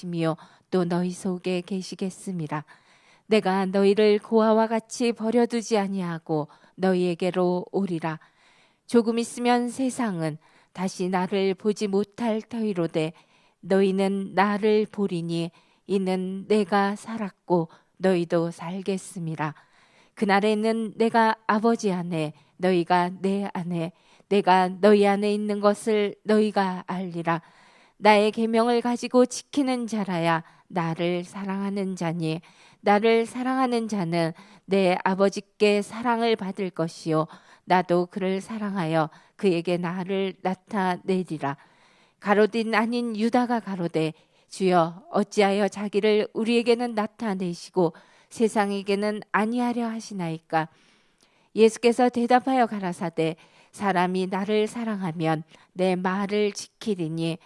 계심이요 또 너희 속에 계시겠음이라. 내가 너희를 고아와 같이 버려두지 아니하고 너희에게로 오리라. 조금 있으면 세상은 다시 나를 보지 못할 터이로되 너희는 나를 보리니 이는 내가 살았고 너희도 살겠음이라. 그날에는 내가 아버지 안에 너희가 내 안에 내가 너희 안에 있는 것을 너희가 알리라. 나의 계명을 가지고 지키는 자라야 나를 사랑하는 자니 나를 사랑하는 자는 내 아버지께 사랑을 받을 것이요 나도 그를 사랑하여 그에게 나를 나타내리라. 가로딘 아닌 유다가 가로되 주여 어찌하여 자기를 우리에게는 나타내시고 세상에게는 아니하려 하시나이까. 예수께서 대답하여 가라사대 사람이 나를 사랑하면 내 말을 지키리니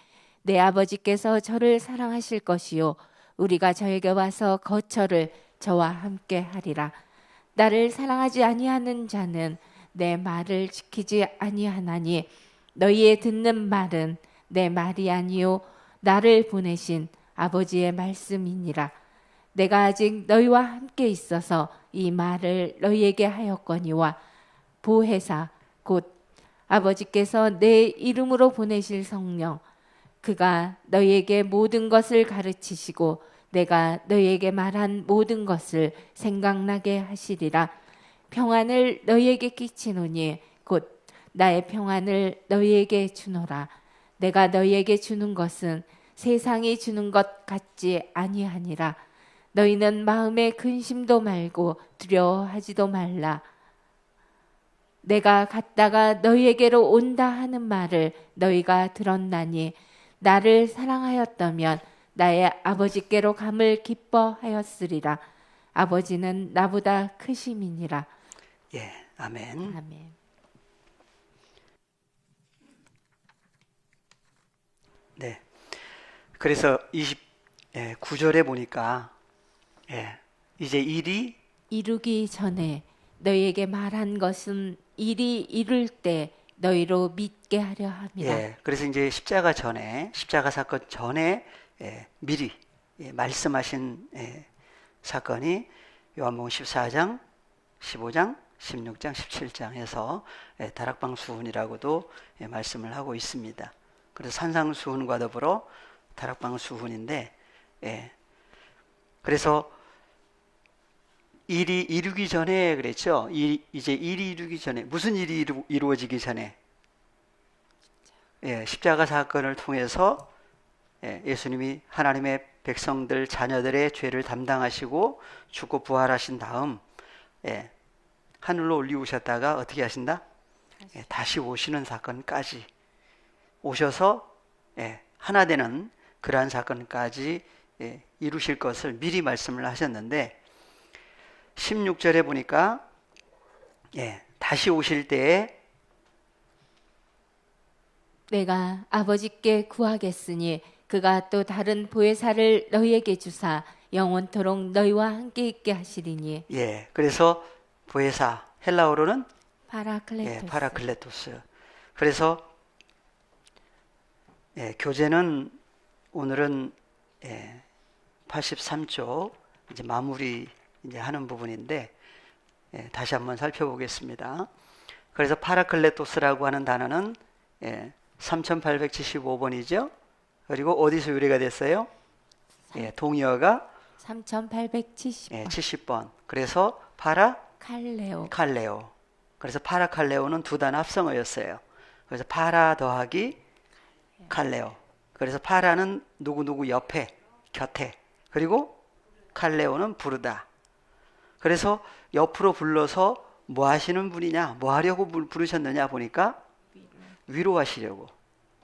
내 아버지께서 저를 사랑하실 것이요 우리가 저에게 와서 거처를 저와 함께 하리라. 나를 사랑하지 아니하는 자는 내 말을 지키지 아니하나니 너희의 듣는 말은 내 말이 아니요 나를 보내신 아버지의 말씀이니라. 내가 아직 너희와 함께 있어서 이 말을 너희에게 하였거니와 보혜사 곧 아버지께서 내 이름으로 보내실 성령 그가 너희에게 모든 것을 가르치시고 내가 너희에게 말한 모든 것을 생각나게 하시리라. 평안을 너희에게 끼치노니 곧 나의 평안을 너희에게 주노라. 내가 너희에게 주는 것은 세상이 주는 것 같지 아니하니라. 너희는 마음에 근심도 말고 두려워하지도 말라. 내가 갔다가 너희에게로 온다 하는 말을 너희가 들었나니 나를 사랑하였다면 나의 아버지께로 감을 기뻐하였으리라. 아버지는 나보다 크심이니라. 예, 아멘. 아멘. 네. 그래서 29절에 보니까 이제 일이 이루기 전에 너희에게 말한 것은 일이 이룰 때 너희로 믿게 하려 함이라. 그래서 이제 십자가 사건 전에 미리 말씀하신 사건이 요한복음 14장, 15장, 16장, 17장 해서 다락방수훈이라고도 말씀을 하고 있습니다. 그래서 산상수훈과 더불어 다락방수훈인데 그래서 일이 이루기 전에 그랬죠. 이제 일이 이루기 전에 무슨 일이 이루어지기 전에 십자가 사건을 통해서 예수님이 하나님의 백성들 자녀들의 죄를 담당하시고 죽고 부활하신 다음 하늘로 올리우셨다가 어떻게 하신다? 다시 오시는 사건까지 오셔서 하나 되는 그러한 사건까지 이루실 것을 미리 말씀을 하셨는데 16절에 보니까 다시 오실 때에 내가 아버지께 구하겠으니 그가 또 다른 보혜사를 너희에게 주사 영원토록 너희와 함께 있게 하시리니. 그래서 보혜사 헬라어로는 파라클레토스. 그래서 교재는 오늘은 83쪽 이제 마무리 이제 하는 부분인데 다시 한번 살펴보겠습니다. 그래서 파라클레토스라고 하는 단어는 3875번이죠. 그리고 어디서 유래가 됐어요? 동의어가 3870번. 70번. 그래서 칼레오. 그래서 파라칼레오는 두 단어 합성어였어요. 그래서 파라 더하기 칼레오. 그래서 파라는 누구누구 옆에, 곁에. 그리고 칼레오는 부르다. 그래서 옆으로 불러서 뭐 하시는 분이냐, 뭐 하려고 부르셨느냐 보니까 위로하시려고.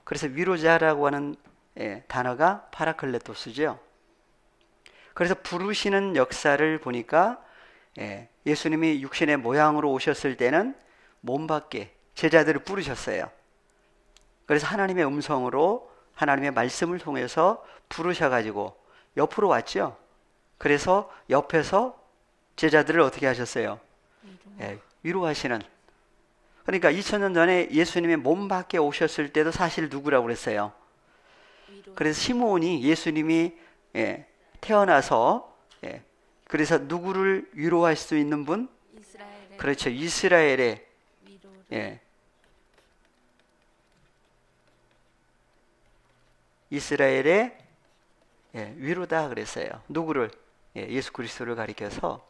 그래서 위로자라고 하는 단어가 파라클레토스죠. 그래서 부르시는 역사를 보니까 예수님이 육신의 모양으로 오셨을 때는 몸 밖에 제자들을 부르셨어요. 그래서 하나님의 음성으로 하나님의 말씀을 통해서 부르셔가지고 옆으로 왔죠. 그래서 옆에서 제자들을 어떻게 하셨어요? 위로하시는. 그러니까 2000년 전에 예수님의 몸 밖에 오셨을 때도 사실 누구라고 그랬어요? 그래서 시므온이 예수님이 예, 태어나서 예, 그래서 누구를 위로할 수 있는 분? 이스라엘의 그렇죠. 이스라엘의 위로를 예, 이스라엘의 예, 위로다 그랬어요. 누구를? 예, 예수 그리스도를 가리켜서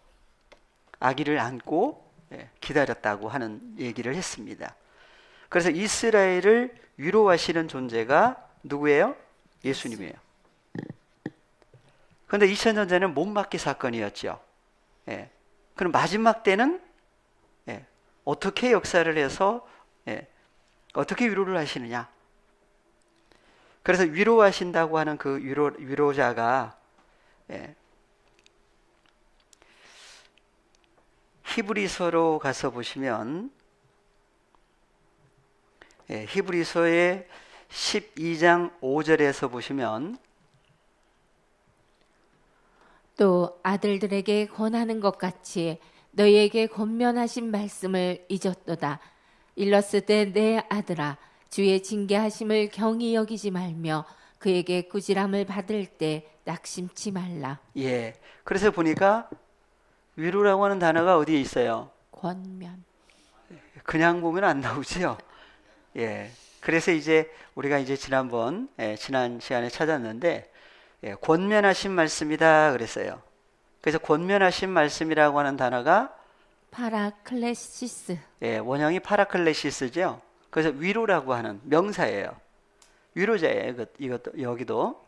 아기를 안고 예, 기다렸다고 하는 얘기를 했습니다. 그래서 이스라엘을 위로하시는 존재가 누구예요? 예수님이에요. 그런데 2000년 전에는 못맞기 사건이었죠. 예. 그럼 마지막 때는 예, 어떻게 역사를 해서 예, 어떻게 위로를 하시느냐? 그래서 위로하신다고 하는 그 위로자가 예, 히브리서로 가서 보시면 예, 히브리서의 12장 5절에서 보시면 또 아들들에게 권하는 것 같이 너희에게 권면하신 말씀을 잊었도다. 일렀으되 내 아들아 주의 징계하심을 경히 여기지 말며 그에게 꾸지람을 받을 때 낙심치 말라. 예, 그래서 보니까 위로라고 하는 단어가 어디에 있어요? 권면. 그냥 보면 안 나오지요. 예, 그래서 이제 우리가 이제 지난번 지난 시간에 찾았는데 예, 권면하신 말씀이다 그랬어요. 그래서 권면하신 말씀이라고 하는 단어가 파라클레시스. 예, 원형이 파라클레시스죠. 그래서 위로라고 하는 명사예요. 위로자예요. 이것도 여기도.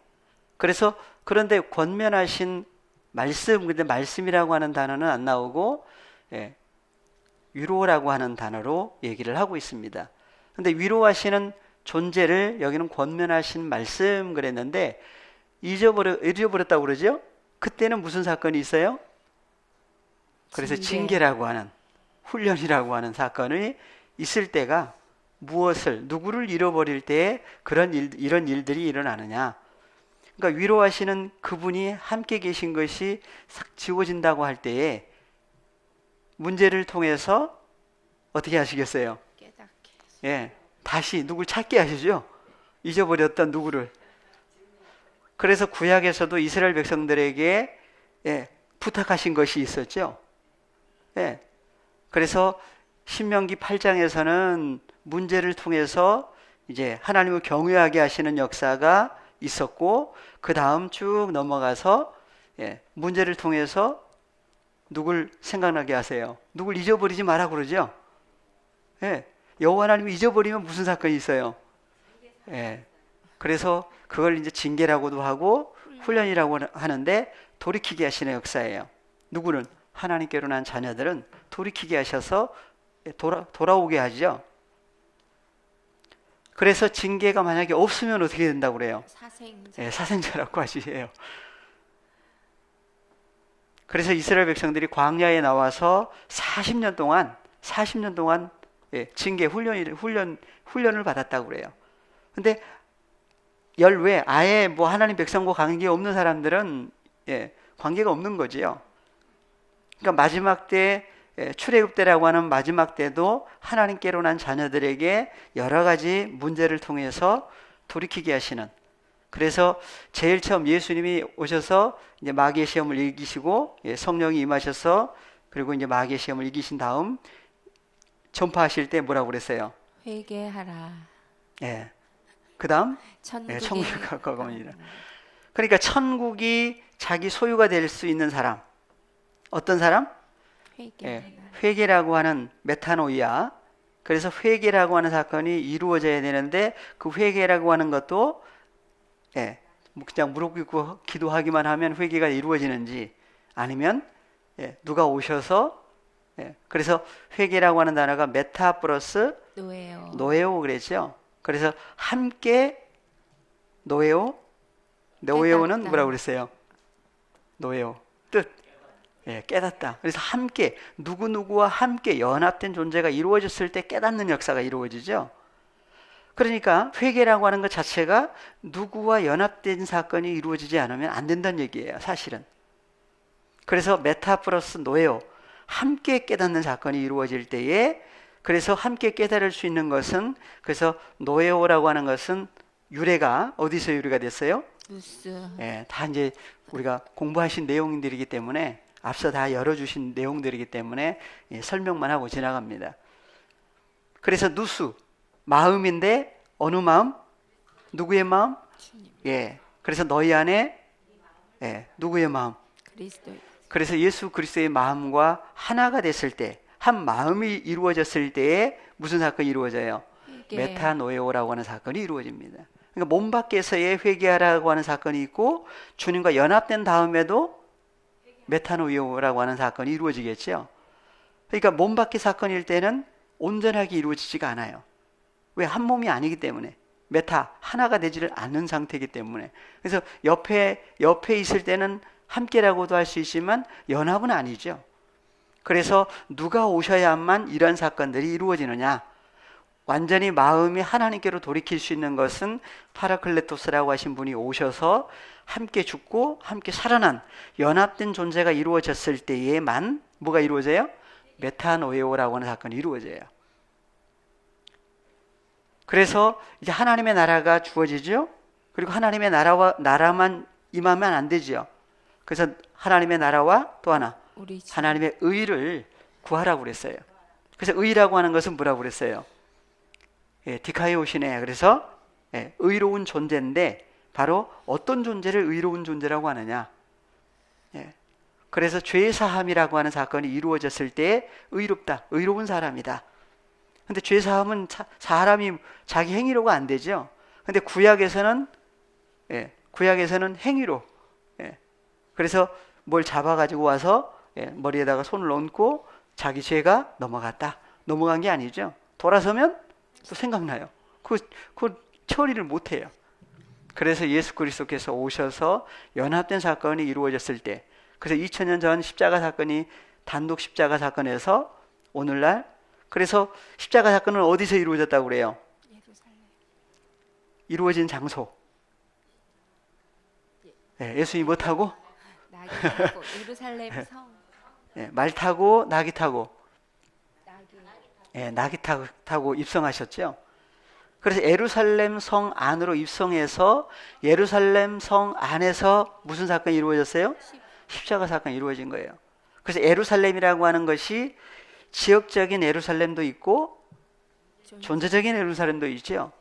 그래서 그런데 권면하신 말씀, 근데 말씀이라고 하는 단어는 안 나오고 예, 위로라고 하는 단어로 얘기를 하고 있습니다. 근데 위로하시는 존재를 여기는 권면하신 말씀 그랬는데 잊어버렸다고 그러죠? 그때는 무슨 사건이 있어요? 그래서 징계라고 하는 훈련이라고 하는 사건이 있을 때가 누구를 잃어버릴 때에 이런 일들이 일어나느냐. 그러니까 위로하시는 그분이 함께 계신 것이 싹 지워진다고 할 때에 문제를 통해서 어떻게 하시겠어요? 깨닫게. 예, 다시 누굴 찾게 하시죠. 잊어버렸던 누구를. 그래서 구약에서도 이스라엘 백성들에게 예, 부탁하신 것이 있었죠. 예, 그래서 신명기 8장에서는 문제를 통해서 이제 하나님을 경외하게 하시는 역사가 있었고 그 다음 쭉 넘어가서 예, 문제를 통해서 누굴 생각나게 하세요. 누굴 잊어버리지 마라 그러죠. 예, 여호와 하나님을 잊어버리면 무슨 사건이 있어요? 예, 그래서 그걸 이제 징계라고도 하고 훈련이라고 하는데 돌이키게 하시는 역사예요. 누구는? 하나님께로 난 자녀들은 돌이키게 하셔서 돌아오게 하죠. 그래서 징계가 만약에 없으면 어떻게 된다고 그래요? 사생자. 예, 사생자라고 하시에요. 그래서 이스라엘 백성들이 광야에 나와서 40년 동안 예, 징계 훈련을 받았다고 그래요. 근데 열외 아예 뭐 하나님 백성과 관계 없는 사람들은 예, 관계가 없는 거지요. 그러니까 마지막 때 출애굽 때라고 하는 마지막 때도 하나님께로 난 자녀들에게 여러 가지 문제를 통해서 돌이키게 하시는. 그래서 제일 처음 예수님이 오셔서 이제 마귀의 시험을 이기시고 성령이 임하셔서 그리고 이제 마귀의 시험을 이기신 다음 전파하실 때 뭐라고 그랬어요? 회개하라. 예. 그다음 천국에 가까우니라. 그러니까 천국이 자기 소유가 될 수 있는 사람. 어떤 사람? 회개라고 하는 메타노이아. 그래서 회개라고 하는 사건이 이루어져야 되는데 그 회개라고 하는 것도 뭐 그냥 무릎 꿇고 기도하기만 하면 회개가 이루어지는지 아니면 누가 오셔서 그래서 회개라고 하는 단어가 메타 플러스 노에오 그랬죠. 그래서 함께 노에오는 뭐라고 그랬어요? 노에오 뜻 깨닫다. 그래서 함께 누구누구와 함께 연합된 존재가 이루어졌을 때 깨닫는 역사가 이루어지죠. 그러니까 회개라고 하는 것 자체가 누구와 연합된 사건이 이루어지지 않으면 안 된다는 얘기예요. 사실은. 그래서 메타 플러스 노에오 함께 깨닫는 사건이 이루어질 때에 그래서 함께 깨달을 수 있는 것은 그래서 노에오라고 하는 것은 유래가 어디서 유래가 됐어요? 누스. 예, 다 이제 우리가 공부하신 내용들이기 때문에 앞서 다 열어주신 내용들이기 때문에 예, 설명만 하고 지나갑니다. 그래서 누수 마음인데 어느 마음? 누구의 마음? 주님. 예. 그래서 너희 안에 예, 누구의 마음? 그리스도의. 그래서 예수 그리스도의 마음과 하나가 됐을 때, 한 마음이 이루어졌을 때에 무슨 사건이 이루어져요? 회개. 메타노에오라고 하는 사건이 이루어집니다. 그러니까 몸 밖에서의 회개하라고 하는 사건이 있고 주님과 연합된 다음에도 메타노에오라고 하는 사건이 이루어지겠죠. 그러니까 몸 밖의 사건일 때는 온전하게 이루어지지가 않아요. 왜? 한 몸이 아니기 때문에. 메타 하나가 되지를 않는 상태이기 때문에. 그래서 옆에 있을 때는 함께라고도 할 수 있지만 연합은 아니죠. 그래서 누가 오셔야만 이런 사건들이 이루어지느냐? 완전히 마음이 하나님께로 돌이킬 수 있는 것은 파라클레토스라고 하신 분이 오셔서 함께 죽고 함께 살아난 연합된 존재가 이루어졌을 때에만 뭐가 이루어져요? 메타노에오라고 하는 사건이 이루어져요. 그래서 이제 하나님의 나라가 주어지죠. 그리고 하나님의 나라만 임하면 안 되죠. 그래서 하나님의 나라와 또 하나 우리 주. 하나님의 의를 구하라고 그랬어요. 그래서 의라고 하는 것은 뭐라고 그랬어요? 예, 디카이오시네. 그래서 예, 의로운 존재인데 바로 어떤 존재를 의로운 존재라고 하느냐? 예, 그래서 죄 사함이라고 하는 사건이 이루어졌을 때 의롭다, 의로운 사람이다. 근데 죄 사함은 사람이 자기 행위로가 안 되죠. 근데 구약에서는 행위로. 예, 그래서 뭘 잡아가지고 와서 예, 머리에다가 손을 얹고 자기 죄가 넘어간 게 아니죠. 돌아서면 또 생각나요. 그 처리를 못해요. 그래서 예수 그리스도께서 오셔서 연합된 사건이 이루어졌을 때, 그래서 2000년 전 십자가 사건이 단독 십자가 사건에서 오늘날, 그래서 십자가 사건은 어디서 이루어졌다고 그래요? 예루살렘. 이루어진 장소. 예, 예수님이 뭐 타고? 낙이 타고 예루살렘 성. 예, 말 타고 나귀 타고. 낙이. 예, 나귀 타고 입성하셨죠. 그래서 예루살렘 성 안으로 입성해서 예루살렘 성 안에서 무슨 사건이 이루어졌어요? 십자가 사건이 이루어진 거예요. 그래서 예루살렘이라고 하는 것이 지역적인 예루살렘도 있고 존재적인 예루살렘도 있죠.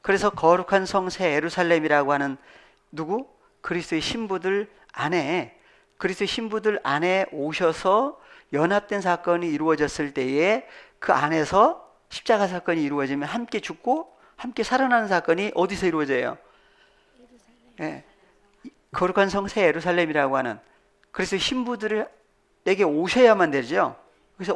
그래서 거룩한 성 새 예루살렘이라고 하는 누구? 그리스도의 신부들 안에 오셔서 연합된 사건이 이루어졌을 때에 그 안에서 십자가 사건이 이루어지면 함께 죽고 함께 살아나는 사건이 어디서 이루어져요? 예, 거룩한 성 새 예루살렘이라고 하는 그래서 신부들에게 오셔야만 되죠. 그래서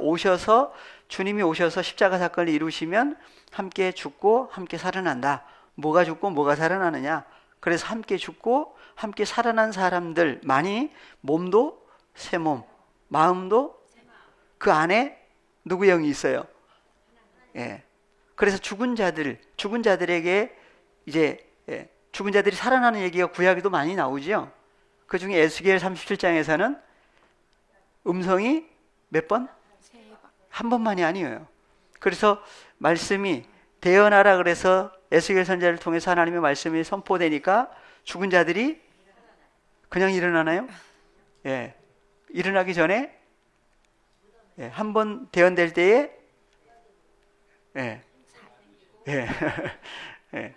주님이 오셔서 십자가 사건을 이루시면 함께 죽고 함께 살아난다. 뭐가 죽고 뭐가 살아나느냐? 그래서 함께 죽고 함께 살아난 사람들만이 몸도 새 몸, 마음도 그 안에 누구 영이 있어요? 예. 그래서 죽은 자들에게 이제 죽은 자들이 살아나는 얘기가 구약에도 많이 나오죠. 그 중에 에스겔 37장에서는 음성이 몇 번? 한 번만이 아니에요. 그래서 말씀이 대언하라 그래서 에스겔 선지자를 통해서 하나님의 말씀이 선포되니까 죽은 자들이 그냥 일어나나요? 예. 일어나기 전에 예. 한 번 대언될 때에 예. 예. 예.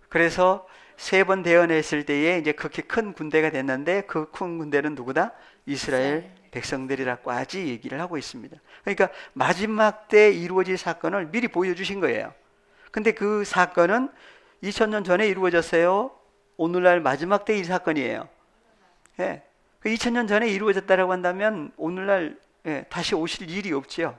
그래서 3번 대언했을 때에 이제 그렇게 큰 군대가 됐는데 그 큰 군대는 누구다? 이스라엘 백성들이라고까지 얘기를 하고 있습니다. 그러니까 마지막 때 이루어질 사건을 미리 보여주신 거예요. 근데 그 사건은 2000년 전에 이루어졌어요. 오늘날 마지막 때 이 사건이에요. 예. 2000년 전에 이루어졌다라고 한다면 오늘날 예, 다시 오실 일이 없지요.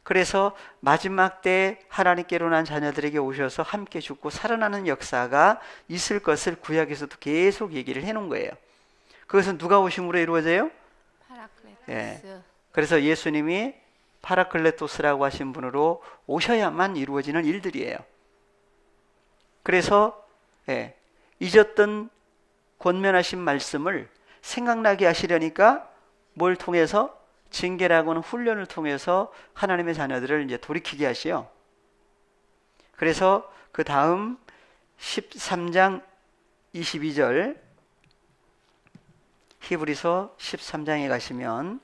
그래서 마지막 때 하나님께로 난 자녀들에게 오셔서 함께 죽고 살아나는 역사가 있을 것을 구약에서도 계속 얘기를 해놓은 거예요. 그것은 누가 오심으로 이루어져요? 파라클레토스. 예. 그래서 예수님이 파라클레토스라고 하신 분으로 오셔야만 이루어지는 일들이에요. 그래서 예, 잊었던 권면하신 말씀을 생각나게 하시려니까 뭘 통해서? 징계라고 하는 훈련을 통해서 하나님의 자녀들을 이제 돌이키게 하시요. 그래서 그 다음 13장 22절, 히브리서 13장에 가시면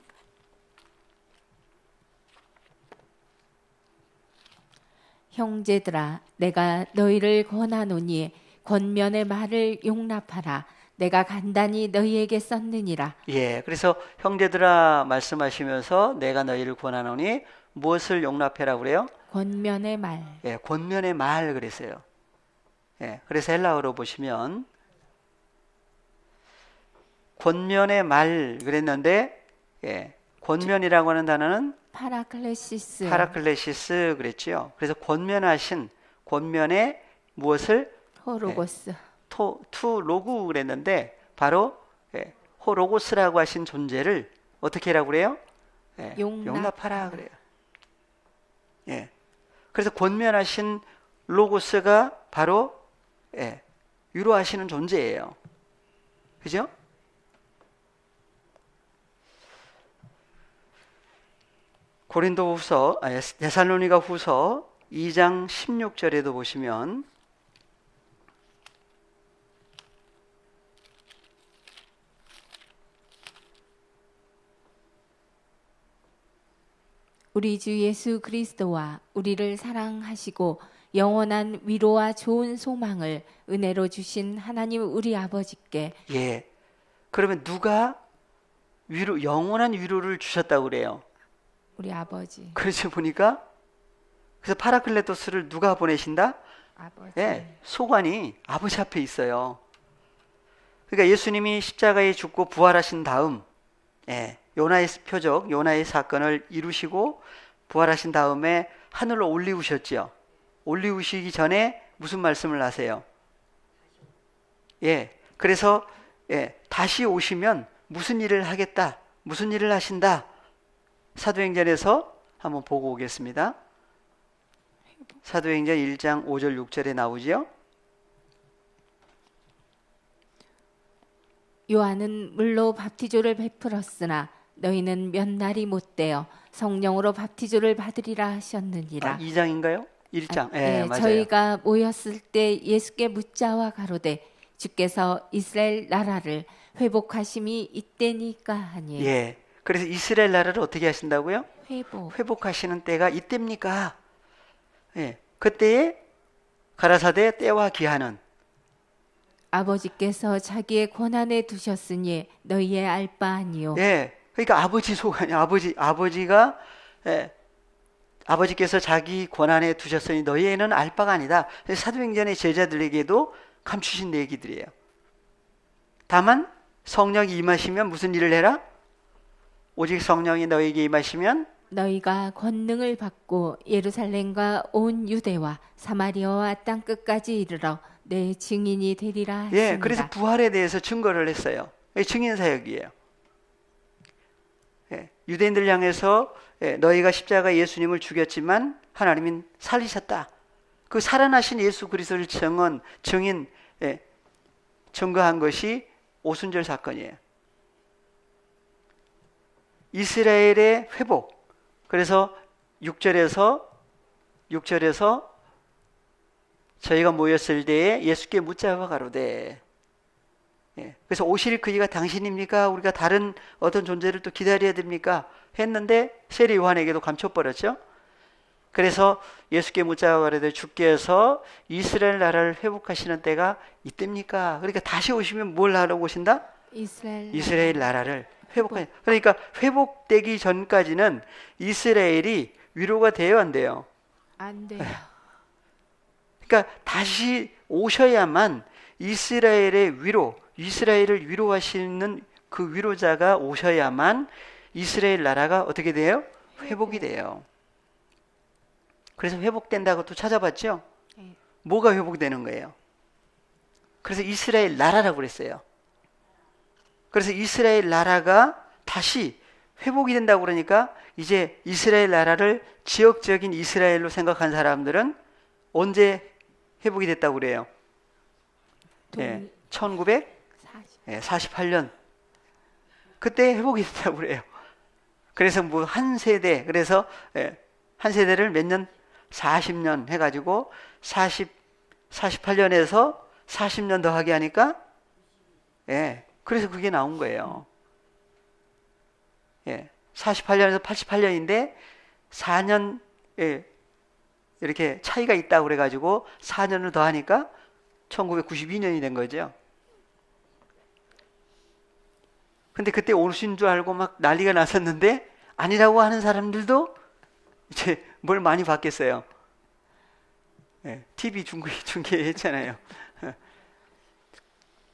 형제들아 내가 너희를 권하노니 권면의 말을 용납하라. 내가 간단히 너희에게 썼느니라. 예, 그래서 형제들아 말씀하시면서 내가 너희를 권하노니 무엇을 용납해라 그래요? 권면의 말. 예, 권면의 말 그랬어요. 예, 그래서 헬라어로 보시면 권면의 말 그랬는데, 예, 권면이라고 하는 단어는 파라클레시스. 파라클레시스 그랬지요. 그래서 권면하신, 권면의 무엇을? 호로고스. 투 로그 그랬는데 바로 호로고스라고 하신 존재를 어떻게 하라고 그래요? 용납하라 그래요. 예. 그래서 권면하신 로고스가 바로 위로하시는 존재예요. 그죠? 데살로니가 후서 2장 16절에도 보시면 우리 주 예수 그리스도와 우리를 사랑하시고 영원한 위로와 좋은 소망을 은혜로 주신 하나님 우리 아버지께. 예. 그러면 누가 영원한 위로를 주셨다고 그래요? 우리 아버지. 그래서 보니까 그래서 파라클레토스를 누가 보내신다? 아버지. 예, 소관이 아버지 앞에 있어요. 그러니까 예수님이 십자가에 죽고 부활하신 다음, 요나의 표적, 요나의 사건을 이루시고 부활하신 다음에 하늘로 올리우셨지요. 올리우시기 전에 무슨 말씀을 하세요? 예, 그래서 다시 오시면 무슨 일을 하겠다, 무슨 일을 하신다. 사도행전에서 한번 보고 오겠습니다. 사도행전 1장 5절 6절에 나오지요. 요한은 물로 밥티조를 베풀었으나 너희는 몇 날이 못되어 성령으로 밥티조를 받으리라 하셨느니라. 2장인가요? 1장. 맞아요. 저희가 모였을 때 예수께 묻자와 가로되 주께서 이스라엘 나라를 회복하심이 이때니까 하니. 예. 그래서 이스라엘 나라를 어떻게 하신다고요? 회복하시는 때가 이때입니까? 예. 그때에 가라사대 때와 기한은 아버지께서 자기의 권한에 두셨으니 너희의 알 바 아니요. 예. 그러니까 아버지 소관이 아버지가 아버지께서 자기 권한에 두셨으니 너희에는 알 바가 아니다. 사도행전의 제자들에게도 감추신 얘기들이에요. 다만 성령이 임하시면 무슨 일을 해라? 오직 성령이 너희에게 임하시면 너희가 권능을 받고 예루살렘과 온 유대와 사마리아와 땅 끝까지 이르러 내 증인이 되리라 하십니다. 예, 그래서 부활에 대해서 증거를 했어요. 증인 사역이에요. 유대인들 향해서 너희가 십자가 예수님을 죽였지만 하나님은 살리셨다. 그 살아나신 예수 그리스도를 증거한 것이 오순절 사건이에요. 이스라엘의 회복. 그래서 6절에서 저희가 모였을 때에 예수께 묻자와 가로되. 그래서 오실 그이가 당신입니까? 우리가 다른 어떤 존재를 또 기다려야 됩니까? 했는데 세례 요한에게도 감춰버렸죠. 그래서 예수께 묻자와 가로되 주께서 이스라엘 나라를 회복하시는 때가 이때입니까? 그러니까 다시 오시면 뭘 하러 오신다? 이스라엘 나라를 회복하시. 그러니까 회복되기 전까지는 이스라엘이 위로가 돼요, 안 돼요? 안 돼요. 그러니까 다시 오셔야만 이스라엘의 위로, 이스라엘을 위로하시는 그 위로자가 오셔야만 이스라엘 나라가 어떻게 돼요? 회복이 돼요. 그래서 회복된다고 또 찾아봤죠? 뭐가 회복되는 거예요? 그래서 이스라엘 나라라고 그랬어요. 그래서 이스라엘 나라가 다시 회복이 된다고 그러니까 이제 이스라엘 나라를 지역적인 이스라엘로 생각한 사람들은 언제 회복이 됐다고 그래요? 1948년. 그때 회복이 됐다고 그래요. 그래서 뭐 한 세대, 그래서 한 세대를 몇 년? 40년 해가지고 48년에서 40년 더하게 하니까 예. 그래서 그게 나온 거예요. 예. 48년에서 88년인데 4년 예. 이렇게 차이가 있다고 그래 가지고 4년을 더하니까 1992년이 된 거죠. 근데 그때 오신 줄 알고 막 난리가 났었는데 아니라고 하는 사람들도 이제 뭘 많이 받겠어요. 예, TV 중계했잖아요.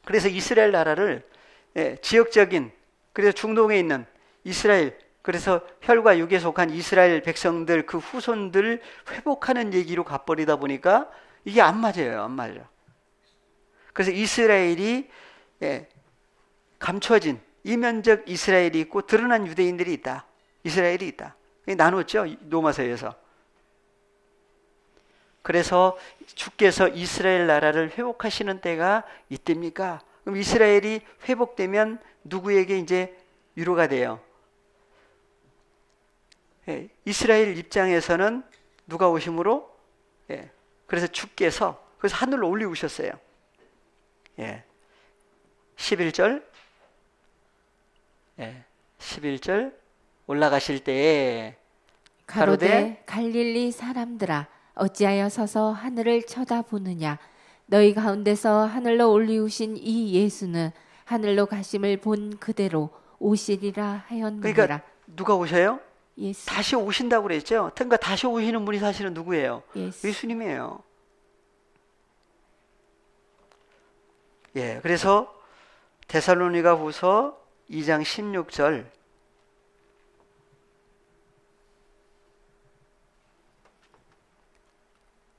그래서 이스라엘 나라를 예, 지역적인 그래서 중동에 있는 이스라엘 그래서 혈과 육에 속한 이스라엘 백성들 그 후손들 회복하는 얘기로 가버리다 보니까 이게 안 맞아요. 안 맞아. 그래서 이스라엘이 예, 감춰진 이면적 이스라엘이 있고 드러난 유대인들이 있다. 이스라엘이 있다. 나눴죠. 로마서에서. 그래서 주께서 이스라엘 나라를 회복하시는 때가 이때입니까? 그럼 이스라엘이 회복되면 누구에게 이제 위로가 돼요? 예, 이스라엘 입장에서는 누가 오심으로? 예, 그래서 주께서 그래서 하늘로 올리우셨어요. 예, 11절 예, 11절 올라가실 때에 가로되 갈릴리 사람들아 어찌하여 서서 하늘을 쳐다보느냐 너희 가운데서 하늘로 올리우신 이 예수는 하늘로 가심을 본 그대로 오시리라 하였느니라. 그러니까 누가 오셔요? 예수. 다시 오신다고 그랬죠. 그러니까 다시 오시는 분이 사실은 누구예요? 예수. 예수님이에요. 예, 그래서 데살로니가 후서 2장 16절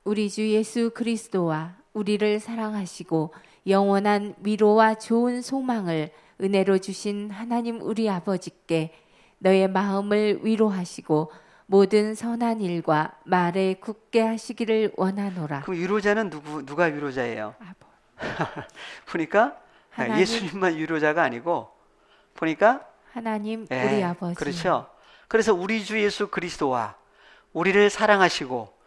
우리 주 예수 그리스도와 우리를 사랑하시고 영원한 위로와 좋은 소망을 은혜로 주신 하나님 우리 아버지께 너의 마음을 위로하시고 모든 선한 일과 말에 굳게 하시기를 원하노라. 그럼 위로자는 누가 위로자예요? 보니까 하나님. 예수님만 위로자가 아니고 보니까 하나님 예, 우리 아버지. 그렇죠. 그래서 우리 주 예수 그리스도와 우리를 사랑하시고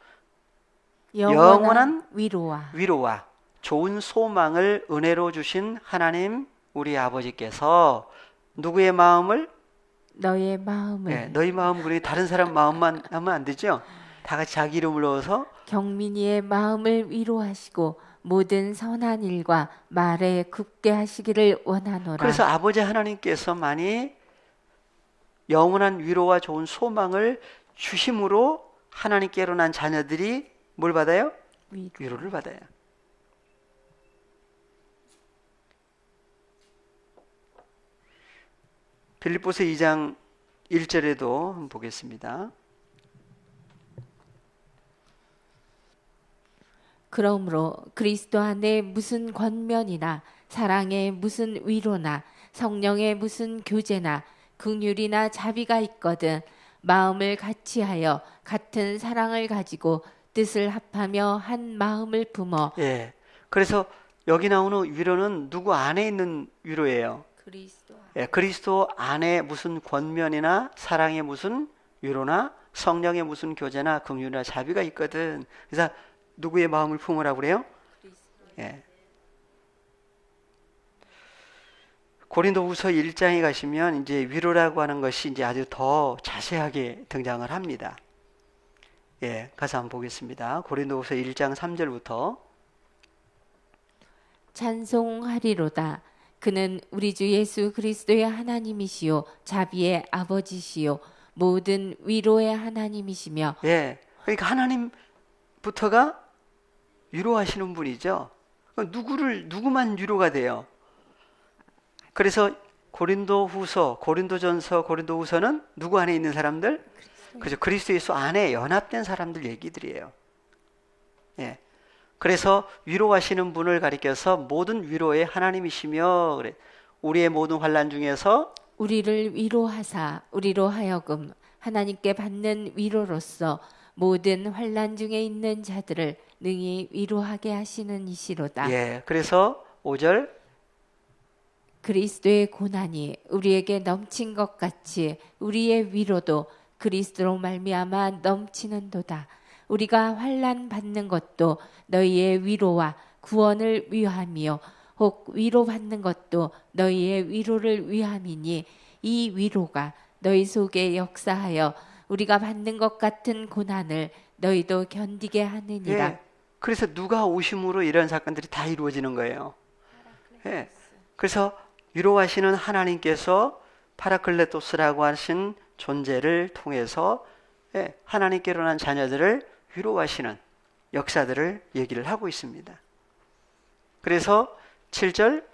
영원한 위로와 좋은 소망을 은혜로 주신 하나님 우리 아버지께서 누구의 마음을? 너의 마음을. 네, 너희 마음 그러니 다른 사람 마음만 하면 안 되죠. 다 같이 자기 이름을 넣어서 경민이의 마음을 위로하시고 모든 선한 일과 말에 굳게 하시기를 원하노라. 그래서 아버지 하나님께서 많이 영원한 위로와 좋은 소망을 주심으로 하나님께로 난 자녀들이 뭘 받아요? 위로를 받아요. 빌립보서 2장 1절에도 한번 보겠습니다. 그러므로 그리스도 안에 무슨 권면이나 사랑에 무슨 위로나 성령의 무슨 교제나 긍휼이나 자비가 있거든 마음을 같이하여 같은 사랑을 가지고 뜻을 합하며 한 마음을 품어. 예. 그래서 여기 나오는 위로는 누구 안에 있는 위로예요? 그리스도. 예, 그리스도 안에 무슨 권면이나 사랑의 무슨 위로나 성령의 무슨 교제나 긍휼이나 자비가 있거든. 그래서 누구의 마음을 품으라고 그래요? 예. 고린도후서 1장에 가시면 이제 위로라고 하는 것이 이제 아주 더 자세하게 등장을 합니다. 예, 가서 한번 보겠습니다. 고린도후서 1장 3절부터 찬송하리로다. 그는 우리 주 예수 그리스도의 하나님이시요 자비의 아버지시요 모든 위로의 하나님이시며. 예, 그러니까 하나님부터가 위로하시는 분이죠. 누구만 위로가 돼요. 그래서 고린도후서, 고린도전서, 고린도후서는 누구 안에 있는 사람들? 그죠? 그리스도 예수 안에 연합된 사람들 얘기들이에요. 예. 그래서 위로하시는 분을 가리켜서 모든 위로의 하나님이시며 그래. 우리의 모든 환난 중에서 우리를 위로하사 우리로 하여금 하나님께 받는 위로로서 모든 환난 중에 있는 자들을 능히 위로하게 하시는 이시로다. 예. 그래서 5절 그리스도의 고난이 우리에게 넘친 것 같이 우리의 위로도 그리스도로 말미암아 넘치는도다. 우리가 환난 받는 것도 너희의 위로와 구원을 위함이요 혹 위로받는 것도 너희의 위로를 위함이니 이 위로가 너희 속에 역사하여 우리가 받는 것 같은 고난을 너희도 견디게 하느니라. 예. 그래서 누가 오심으로 이런 사건들이 다 이루어지는 거예요. 예. 그래서 위로하시는 하나님께서 파라클레토스라고 하신 존재를 통해서 예, 하나님께로 난 자녀들을 위로하시는 역사들을 얘기를 하고 있습니다. 그래서 7절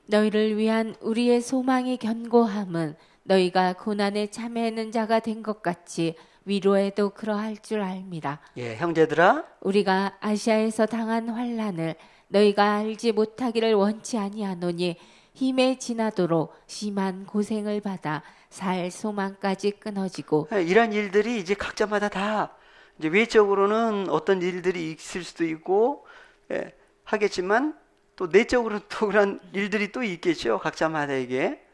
너희를 위한 우리의 소망이 견고함은 너희가 고난에 참여하는 자가 된 것 같이 위로에도 그러할 줄 알미라. 예, 형제들아 우리가 아시아에서 당한 환난을 너희가 알지 못하기를 원치 아니하노니 힘에 지나도록 심한 고생을 받아 살 소망까지 끊어지고. 예, 이런 일들이 이제 각자마다 다 이제 외적으로는 어떤 일들이 있을 수도 있고 예, 하겠지만 또 내적으로는 또 그런 일들이 또 있겠죠. 각자마다에게.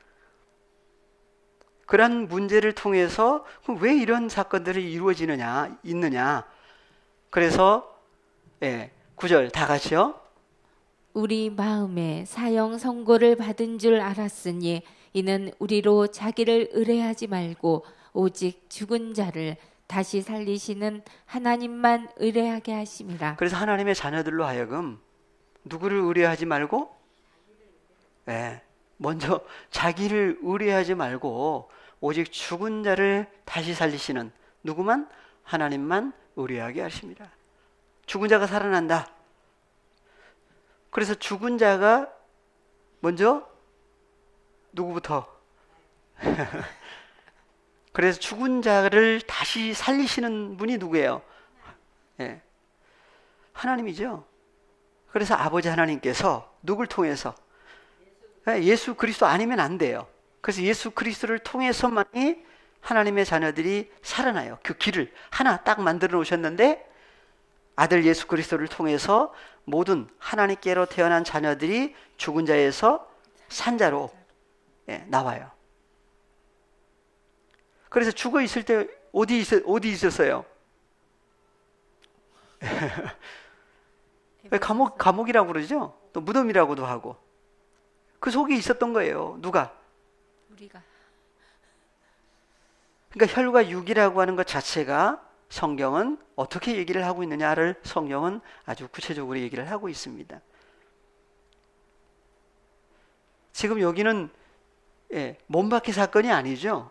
그런 문제를 통해서 왜 이런 사건들이 이루어지느냐, 있느냐. 그래서 예, 9절 다 같이요. 우리 마음에 사형 선고를 받은 줄 알았으니 이는 우리로 자기를 의뢰하지 말고 오직 죽은 자를 다시 살리시는 하나님만 의뢰하게 하심이라. 그래서 하나님의 자녀들로 하여금 누구를 의뢰하지 말고 예, 먼저 자기를 의뢰하지 말고 오직 죽은 자를 다시 살리시는 누구만? 하나님만 의뢰하게 하십니다. 죽은 자가 살아난다. 그래서 죽은 자가 먼저 누구부터? 그래서 죽은 자를 다시 살리시는 분이 누구예요? 예, 하나님이죠. 그래서 아버지 하나님께서 누굴 통해서? 예수 그리스도 아니면 안 돼요. 그래서 예수 그리스도를 통해서만이 하나님의 자녀들이 살아나요. 그 길을 하나 딱 만들어 놓으셨는데 아들 예수 그리스도를 통해서 모든 하나님께로 태어난 자녀들이 죽은 자에서 산 자로 예, 나와요. 그래서 죽어 있을 때 어디 있었어요? 감옥이라고 그러죠? 또 무덤이라고도 하고. 그 속에 있었던 거예요. 누가? 우리가. 그러니까 혈과 육이라고 하는 것 자체가 성경은 어떻게 얘기를 하고 있느냐를 성경은 아주 구체적으로 얘기를 하고 있습니다. 지금 여기는 예, 몸박이 사건이 아니죠.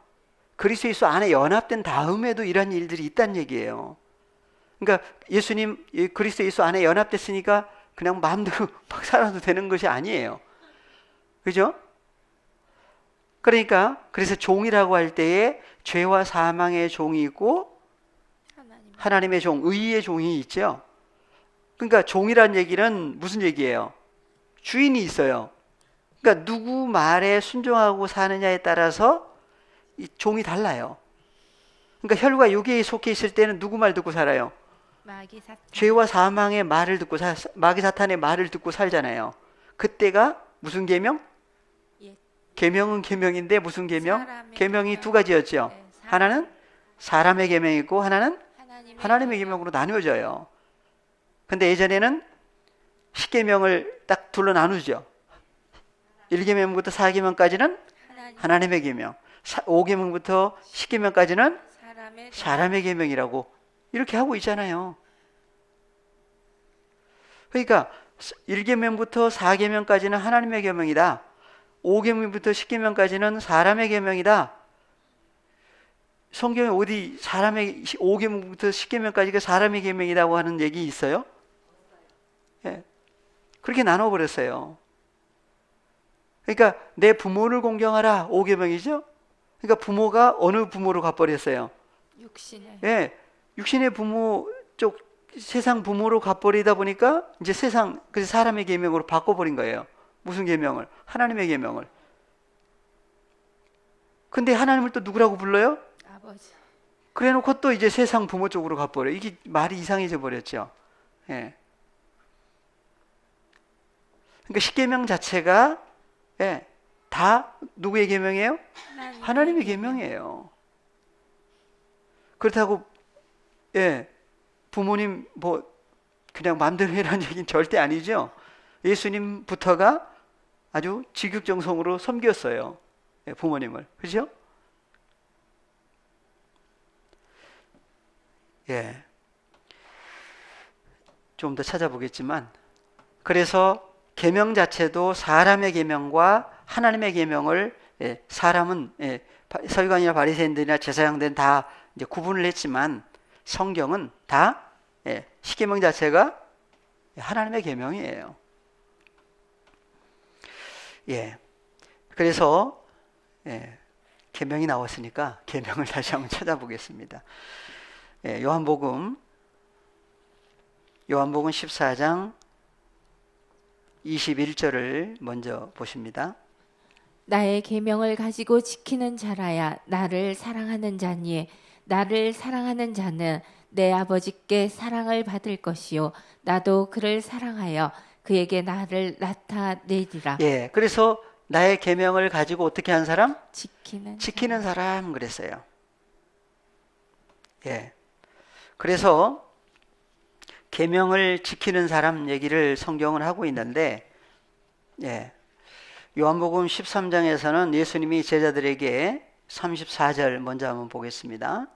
그리스도 예수 안에 연합된 다음에도 이런 일들이 있다는 얘기예요. 그러니까 예수님 그리스도 예수 안에 연합됐으니까 그냥 마음대로 막 살아도 되는 것이 아니에요. 그죠? 그러니까 그래서 종이라고 할 때에 죄와 사망의 종이 있고 하나님의 종, 의의 종이 있죠. 그러니까 종이란 얘기는 무슨 얘기예요? 주인이 있어요. 그러니까 누구 말에 순종하고 사느냐에 따라서 이 종이 달라요. 그러니까 혈과 육에 속해 있을 때는 누구 말 듣고 살아요? 죄와 사망의 말을 듣고 마귀 사탄의 말을 듣고 살잖아요. 그때가 무슨 계명? 계명은 계명인데 무슨 계명? 계명이 두 가지였죠. 네, 하나는 사람의 계명이고 하나는 하나님의 계명으로 나누어져요. 근데 예전에는 10계명을 딱 둘로 나누죠. 1계명부터 4계명까지는 하나님의 계명, 5계명부터 10계명까지는 사람의 계명이라고 이렇게 하고 있잖아요. 그러니까 1계명부터 4계명까지는 하나님의 계명이다. 5계명부터 10계명까지는 사람의 계명이다. 성경에 어디 사람의 5계명부터 10계명까지가 사람의 계명이라고 하는 얘기 있어요? 예. 그렇게 나눠버렸어요. 그러니까 내 부모를 공경하라 5계명이죠? 그러니까 부모가 어느 부모로 가버렸어요? 육신의. 예. 육신의 부모 쪽 세상 부모로 가버리다 보니까 이제 그래서 사람의 계명으로 바꿔버린 거예요. 무슨 계명을? 하나님의 계명을. 근데 하나님을 또 누구라고 불러요? 아버지. 그래 놓고 또 이제 세상 부모 쪽으로 가버려. 이게 말이 이상해져 버렸죠. 예. 그러니까 십계명 자체가 예, 다 누구의 계명이에요? 하나님의 계명이에요. 그렇다고 예, 부모님 뭐 그냥 마음대로 해라는 얘기는 절대 아니죠. 예수님부터가 아주 지극정성으로 섬겼어요. 예, 부모님을. 그죠? 예. 좀 더 찾아보겠지만, 그래서 계명 자체도 사람의 계명과 하나님의 계명을, 예, 사람은, 예, 서기관이나 바리새인들이나 제사장들은 다 이제 구분을 했지만 성경은 다, 예, 십계명 자체가 하나님의 계명이에요. 예. 그래서, 예, 계명이 나왔으니까 계명을 다시 한번 찾아보겠습니다. 예, 요한복음 14장 21절을 먼저 보십니다. 나의 계명을 가지고 지키는 자라야 나를 사랑하는 자니 나를 사랑하는 자는 내 아버지께 사랑을 받을 것이요 나도 그를 사랑하여 그에게 나를 나타내리라. 예, 그래서 나의 계명을 가지고 어떻게 한 사람? 지키는 사람 그랬어요. 예, 그래서 계명을 지키는 사람 얘기를 성경은 하고 있는데, 예, 요한복음 13장에서는 예수님이 제자들에게 34절 먼저 한번 보겠습니다.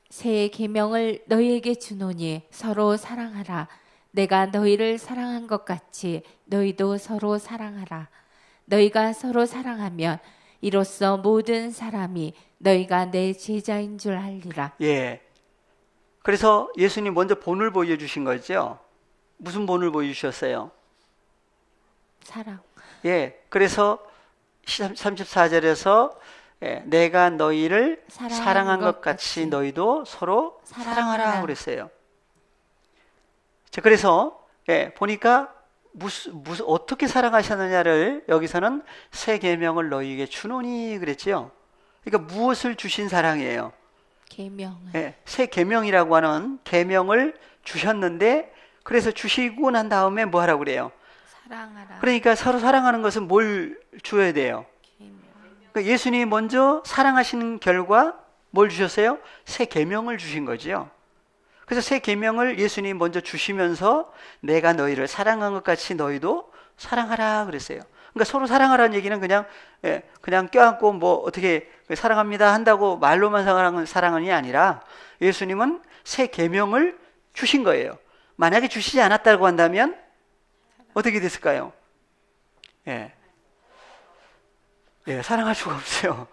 새 계명을 너희에게 주노니 서로 사랑하라. 내가 너희를 사랑한 것 같이 너희도 서로 사랑하라. 너희가 서로 사랑하면 이로써 모든 사람이 너희가 내 제자인 줄 알리라. 예. 그래서 예수님 먼저 본을 보여주신 거죠. 무슨 본을 보여주셨어요? 사랑. 예. 그래서 34절에서, 예, 내가 너희를 사랑한 것 같이 너희도 서로 사랑하라 그랬어요. 자, 그래서, 예, 보니까 무슨 어떻게 사랑하셨느냐를 여기서는 새 계명을 너희에게 주노니 그랬지요. 그러니까 무엇을 주신 사랑이에요? 계명을. 예, 새 계명이라고 하는 계명을 주셨는데, 그래서 주시고 난 다음에 뭐 하라고 그래요? 사랑하라. 그러니까 서로 사랑하는 것은 뭘 줘야 돼요? 계명. 그러니까 예수님이 먼저 사랑하시는 결과 뭘 주셨어요? 새 계명을 주신 거죠. 그래서 새 계명을 예수님이 먼저 주시면서 내가 너희를 사랑한 것 같이 너희도 사랑하라 그랬어요. 그러니까 서로 사랑하라는 얘기는 그냥, 예, 그냥 껴안고 뭐 어떻게 사랑합니다 한다고 말로만 사랑하는 사랑이 아니라 예수님은 새 계명을 주신 거예요. 만약에 주시지 않았다고 한다면 어떻게 됐을까요? 예, 예, 사랑할 수가 없어요.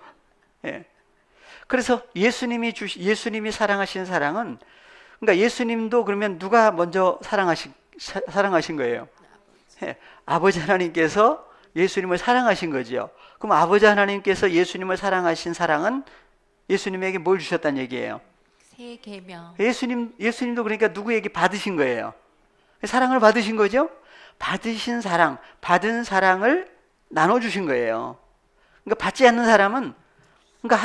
예. 그래서 예수님이 사랑하신 사랑은, 그러니까 예수님도 그러면 누가 먼저 사랑하신 거예요? 예, 아버지 하나님께서 예수님을 사랑하신 거지요. 그럼 아버지 하나님께서 예수님을 사랑하신 사랑은 예수님에게 뭘 주셨다는 얘기예요? 새 계명. 예수님도 그러니까 누구에게 받으신 거예요? 사랑을 받으신 거죠? 받으신 사랑, 받은 사랑을 나눠주신 거예요. 그러니까 받지 않는 사람은, 그러니까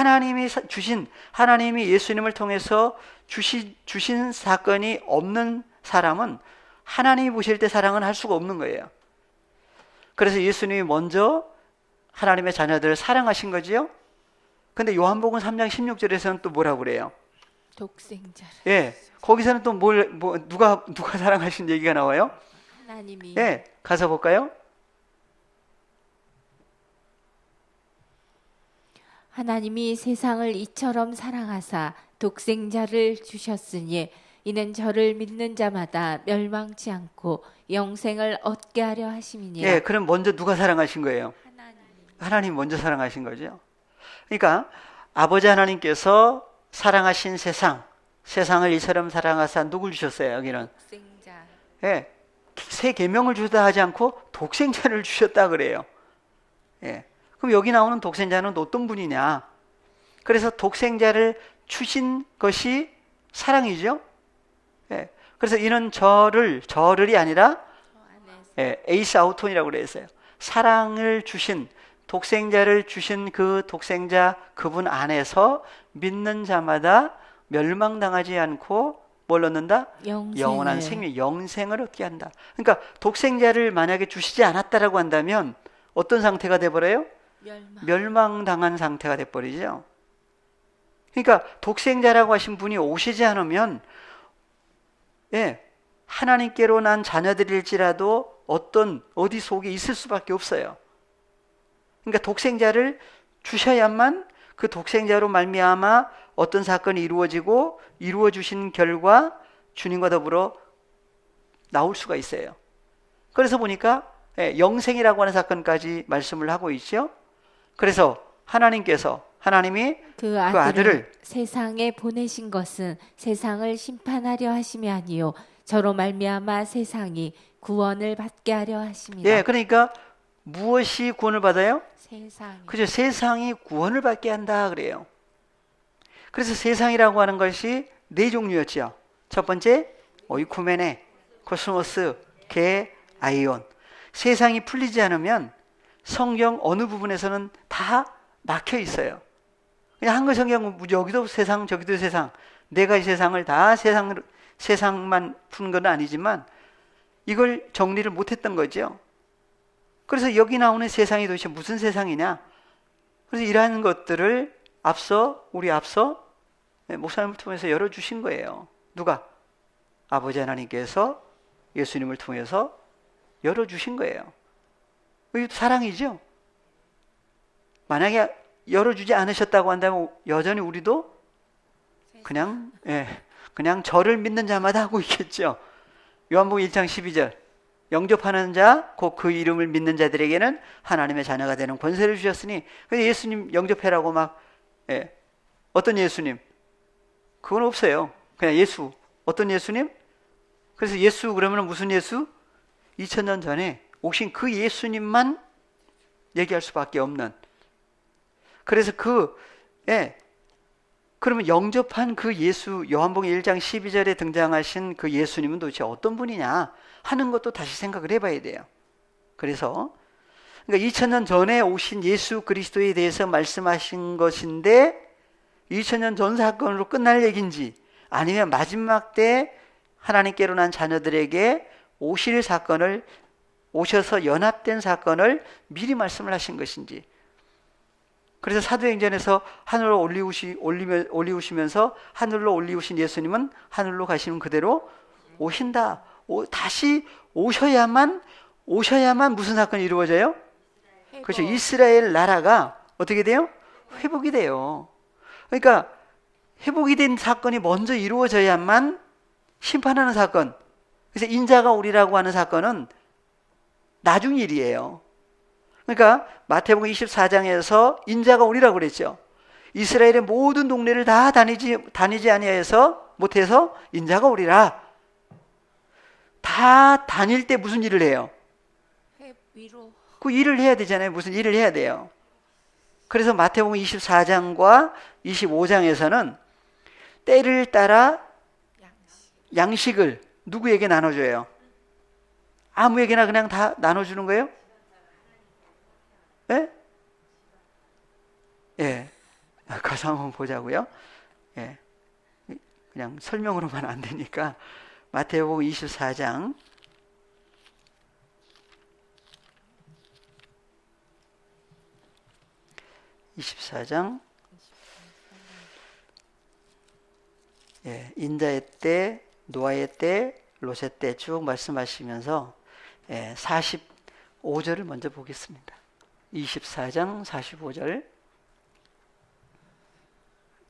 하나님이 예수님을 통해서 주신 사건이 없는 사람은 하나님이 보실 때 사랑은 할 수가 없는 거예요. 그래서 예수님이 먼저 하나님의 자녀들을 사랑하신 거지요. 근데 요한복음 3장 16절에서는 또 뭐라고 그래요? 독생자를. 예, 거기서는 또 누가 사랑하신 얘기가 나와요? 하나님이. 예, 가서 볼까요? 하나님이 세상을 이처럼 사랑하사 독생자를 주셨으니 이는 저를 믿는 자마다 멸망치 않고 영생을 얻게 하려 하심이니라. 예, 그럼 먼저 누가 사랑하신 거예요? 하나님 먼저 사랑하신 거죠. 그러니까 아버지 하나님께서 사랑하신 세상을 이처럼 사랑하사 누굴 주셨어요? 여기는 독생자. 예, 새 계명을 주다 하지 않고 독생자를 주셨다 그래요. 예, 그럼 여기 나오는 독생자는 어떤 분이냐? 그래서 독생자를 주신 것이 사랑이죠. 예, 그래서 이는 저를이 아니라, 예, 에이스 아우톤이라고 그랬어요. 사랑을 주신, 독생자를 주신 그 독생자 그분 안에서 믿는 자마다 멸망당하지 않고 뭘 얻는다? 영원한 생명, 영생을 얻게 한다. 그러니까 독생자를 만약에 주시지 않았다라고 한다면 어떤 상태가 돼버려요? 멸망당한 상태가 돼버리죠. 그러니까 독생자라고 하신 분이 오시지 않으면 예, 하나님께로 난 자녀들일지라도 어디 속에 있을 수밖에 없어요. 그러니까 독생자를 주셔야만 그 독생자로 말미암아 어떤 사건이 이루어지고 이루어 주신 결과 주님과 더불어 나올 수가 있어요. 그래서 보니까 영생이라고 하는 사건까지 말씀을 하고 있죠. 그래서 하나님이 그 그 아들을 세상에 보내신 것은 세상을 심판하려 하심이 아니요 저로 말미암아 세상이 구원을 받게 하려 하심이라. 예, 그러니까 무엇이 구원을 받아요? 세상이. 그죠? 세상이 구원을 받게 한다 그래요. 그래서 세상이라고 하는 것이 네 종류였죠. 첫 번째 오이쿠메네, 코스모스, 게, 아이온. 세상이 풀리지 않으면 성경 어느 부분에서는 다 막혀 있어요. 그냥 한글 성경 여기도 세상 저기도 세상, 내가 이 세상을 다 세상만 푸는 건 아니지만 이걸 정리를 못했던 거죠. 그래서 여기 나오는 세상이 도대체 무슨 세상이냐? 그래서 이러한 것들을 우리 앞서 목사님을 통해서 열어주신 거예요. 누가? 아버지 하나님께서 예수님을 통해서 열어주신 거예요. 이것도 사랑이죠. 만약에 열어주지 않으셨다고 한다면 여전히 우리도 그냥 저를 믿는 자마다 하고 있겠죠. 요한복음 1장 12절 영접하는 자 곧 그 이름을 믿는 자들에게는 하나님의 자녀가 되는 권세를 주셨으니. 근데 예수님 영접해라고 어떤 예수님? 그건 없어요. 그냥 예수. 어떤 예수님? 그래서 예수 그러면 무슨 예수? 2000년 전에 오신 그 예수님만 얘기할 수밖에 없는. 그래서 그러면 영접한 그 예수, 요한복음 1장 12절에 등장하신 그 예수님은 도대체 어떤 분이냐 하는 것도 다시 생각을 해봐야 돼요. 그래서 그러니까 2000년 전에 오신 예수 그리스도에 대해서 말씀하신 것인데 2000년 전 사건으로 끝날 얘기인지 아니면 마지막 때 하나님께로 난 자녀들에게 오셔서 연합된 사건을 미리 말씀을 하신 것인지. 그래서 사도행전에서 하늘로 올리우시면서 하늘로 올리우신 예수님은 하늘로 가시는 그대로 오신다. 다시 오셔야만 무슨 사건이 이루어져요? 그렇죠. 이스라엘 나라가 어떻게 돼요? 회복이 돼요. 그러니까 회복이 된 사건이 먼저 이루어져야만 심판하는 사건. 그래서 인자가 오리라고 하는 사건은 나중 일이에요. 그러니까 마태복음 24장에서 인자가 오리라고 그랬죠. 이스라엘의 모든 동네를 다 다니지 아니하여서 못해서 인자가 오리라. 다 다닐 때 무슨 일을 해요? 그 일을 해야 되잖아요. 무슨 일을 해야 돼요. 그래서 마태복음 24장과 25장에서는 때를 따라 양식을 누구에게 나눠줘요? 아무에게나 그냥 다 나눠주는 거예요? 예? 예. 가서 한번 보자고요. 예. 그냥 설명으로만 안 되니까 마태복음 24장 24장 인자의 때, 노아의 때, 롯의 때 쭉 말씀하시면서 45절을 먼저 보겠습니다. 24장 45절.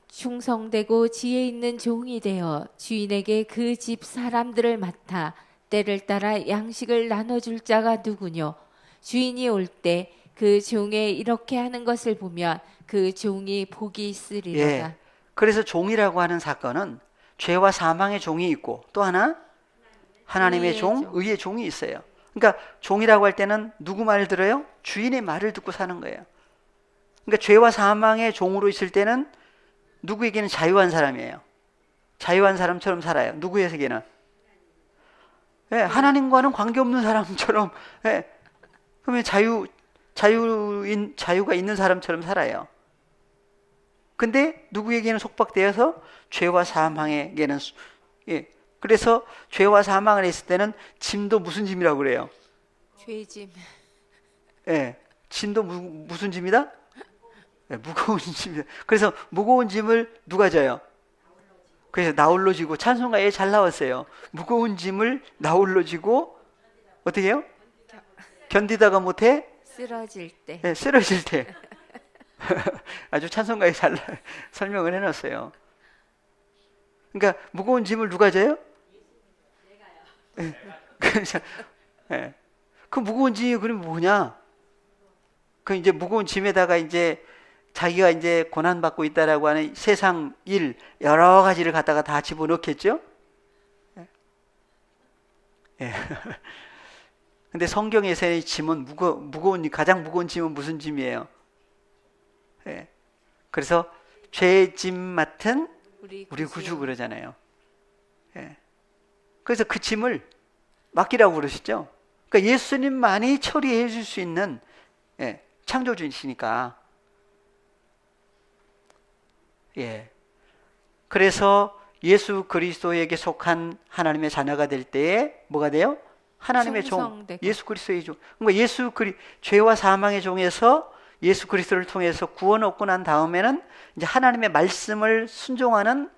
충성되고 지혜 있는 종이 되어 주인에게 그 집 사람들을 맡아 때를 따라 양식을 나눠줄 자가 누구뇨? 주인이 올 때 그 종의 이렇게 하는 것을 보면 그 종이 복이 있으리로다. 예. 그래서 종이라고 하는 사건은 죄와 사망의 종이 있고 또 하나 하나님의 의의 종이 있어요. 그러니까 종이라고 할 때는 누구 말을 들어요? 주인의 말을 듣고 사는 거예요. 그러니까 죄와 사망의 종으로 있을 때는 누구에게는 자유한 사람이에요. 자유한 사람처럼 살아요. 누구에게는? 하나님과는 관계없는 사람처럼. 그러면 자유가 있는 사람처럼 살아요. 근데 누구에게는 속박되어서 죄와 사망에게는 그래서 죄와 사망을 했을 때는 짐도 무슨 짐이라고 그래요? 죄짐. 짐도 무슨 짐이다? 예, 무거운 짐. 그래서 무거운 짐을 누가 져요? 그래서 나홀로 지고 찬송가에 잘 나왔어요. 무거운 짐을 나홀로 지고 어떻게 해요? 견디다가 못해? 쓰러질 때. 네, 쓰러질 때. 아주 찬송가에 잘 설명을 해놨어요. 그러니까 무거운 짐을 누가 져요? 네. 네. 그 무거운 짐이 그럼 뭐냐? 그 이제 무거운 짐에다가 이제 자기가 이제 고난받고 있다라고 하는 세상 일 여러 가지를 갖다가 다 집어넣겠죠? 예. 근데 성경에서의 짐은 무거운 가장 무거운 짐은 무슨 짐이에요? 예. 그래서 죄의 짐 맡은 우리 구주 그러잖아요. 예. 그래서 그 짐을 맡기라고 그러시죠. 그러니까 예수님만이 처리해 줄 수 있는 예, 창조주이시니까. 예. 그래서 예수 그리스도에게 속한 하나님의 자녀가 될 때에 뭐가 돼요? 하나님의 종, 예수 그리스도의 종. 그러니까 죄와 사망의 종에서 예수 그리스도를 통해서 구원 얻고 난 다음에는 이제 하나님의 말씀을 순종하는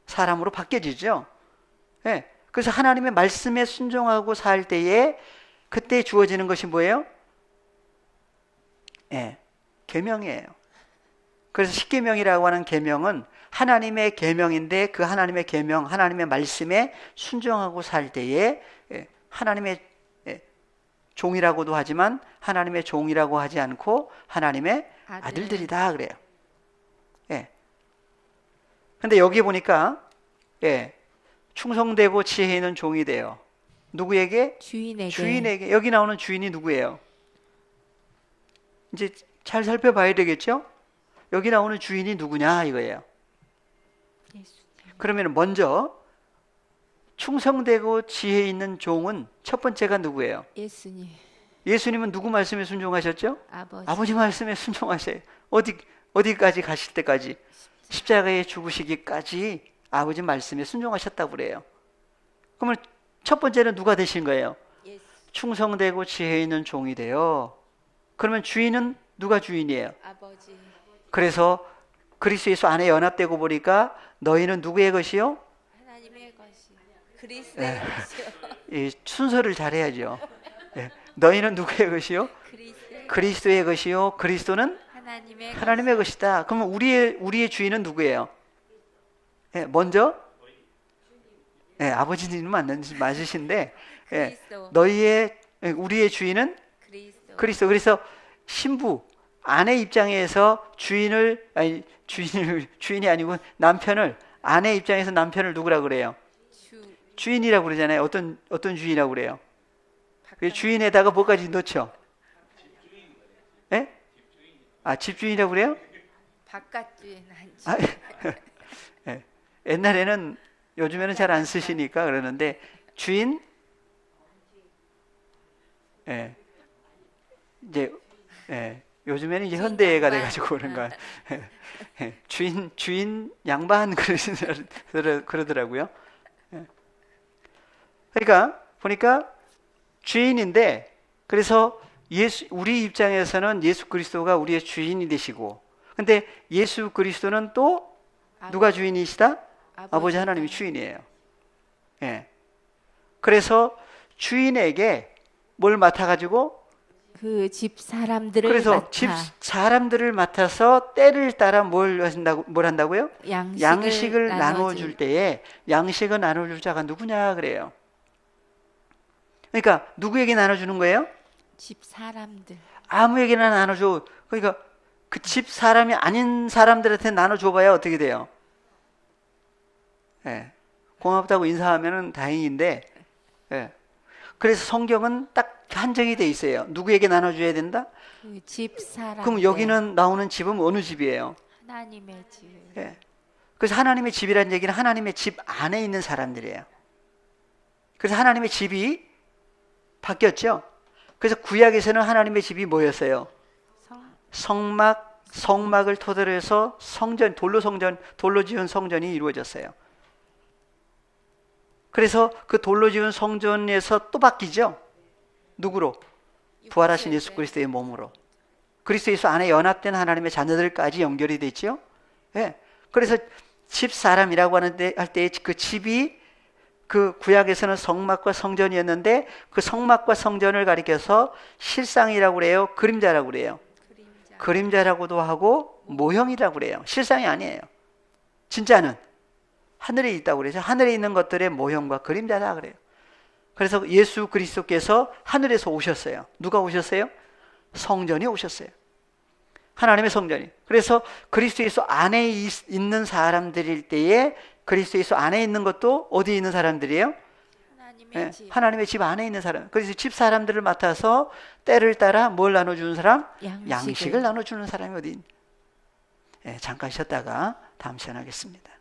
사람으로 바뀌어지죠. 예. 그래서 하나님의 말씀에 순종하고 살 때에 그때 주어지는 것이 뭐예요? 예. 계명이에요. 그래서 십계명이라고 하는 계명은 하나님의 계명인데 그 하나님의 계명, 하나님의 말씀에 순종하고 살 때에 하나님의 종이라고도 하지만 하나님의 종이라고 하지 않고 하나님의 아들들이다 그래요. 예. 근데 여기 보니까 충성되고 지혜 있는 종이 돼요. 누구에게? 주인에게. 여기 나오는 주인이 누구예요? 이제 잘 살펴봐야 되겠죠? 여기 나오는 주인이 누구냐 이거예요. 그러면 먼저 충성되고 지혜 있는 종은 첫 번째가 누구예요? 예수님. 예수님은 누구 말씀에 순종하셨죠? 아버지 말씀에 순종하세요. 어디까지 가실 때까지? 십자가에 죽으시기까지 아버지 말씀에 순종하셨다고 그래요. 그러면 첫 번째는 누가 되신 거예요? 예수. 충성되고 지혜 있는 종이 돼요. 그러면 주인은 누가 주인이에요? 아버지. 그래서 그리스도 예수 안에 연합되고 보니까 너희는 누구의 것이요? 하나님의 것이요. 그리스도의 것이요. 이 순서를 잘해야죠. 너희는 누구의 것이요? 그리스도의 것이요. 그리스도는 하나님의 것이다. 그러면 우리의 주인은 누구예요? 먼저 아버지님 맞으신데 우리의 주인은 그리스도. 그래서 신부 아내 입장에서 주인이 아니고 아내 입장에서 남편을 누구라고 그래요? 주인이라고 그러잖아요. 어떤 주인이라고 그래요? 주인에다가 뭐까지 넣죠? 집주인이라고 그래요? 바깥 주인 아니지. 옛날에는 요즘에는 잘 안 쓰시니까 그러는데 주인 이제 요즘에는 이제 현대가 돼가지고 그런 거 주인 양반 그러더라고요. 그러니까 보니까 주인인데 그래서 우리 입장에서는 예수 그리스도가 우리의 주인이 되시고 근데 예수 그리스도는 또 누가 주인이시다? 아버지 하나님이 주인이에요. 그래서 주인에게 뭘 맡아가지고 그 집 사람들을 그래서 집 사람들을 맡아서 때를 따라 뭘 한다고요? 양식을 나눠줄 때에 양식을 나눠줄 자가 누구냐 그래요. 그러니까 누구에게 나눠주는 거예요? 집 사람들. 아무에게나 나눠줘. 그러니까 그 집 사람이 아닌 사람들한테 나눠줘봐야 어떻게 돼요? 고맙다고 인사하면 다행인데 그래서 성경은 딱 한정이 돼 있어요. 누구에게 나눠줘야 된다? 그 집 사람. 그럼 여기는 나오는 집은 어느 집이에요? 하나님의 집. 그래서 하나님의 집이라는 얘기는 하나님의 집 안에 있는 사람들이에요. 그래서 하나님의 집이 바뀌었죠. 그래서 구약에서는 하나님의 집이 뭐였어요? 성막을 토대로 해서 돌로 지은 성전이 이루어졌어요. 그래서 그 돌로 지은 성전에서 또 바뀌죠. 누구로? 부활하신 예수 그리스도의 몸으로. 그리스도 예수 안에 연합된 하나님의 자녀들까지 연결이 됐죠. 예. 그래서 집사람이라고 하는데 할 때 그 집이 그 구약에서는 성막과 성전이었는데 그 성막과 성전을 가리켜서 실상이라고 그래요, 그림자라고 그래요. 그림자라고도 하고 모형이라고 그래요. 실상이 아니에요. 진짜는 하늘에 있다고 그래서 하늘에 있는 것들의 모형과 그림자다 그래요. 그래서 예수 그리스도께서 하늘에서 오셨어요. 누가 오셨어요? 성전이 오셨어요. 하나님의 성전이. 그래서 그리스도 예수 안에 있는 사람들일 때에 그리스도 예수 안에 있는 것도 어디에 있는 사람들이에요? 하나님의 집. 하나님의 집 안에 있는 사람. 그래서 집 사람들을 맡아서 때를 따라 뭘 나눠주는 사람? 양식을 나눠주는 사람이 어디 있는? 잠깐 쉬었다가 다음 시간 하겠습니다.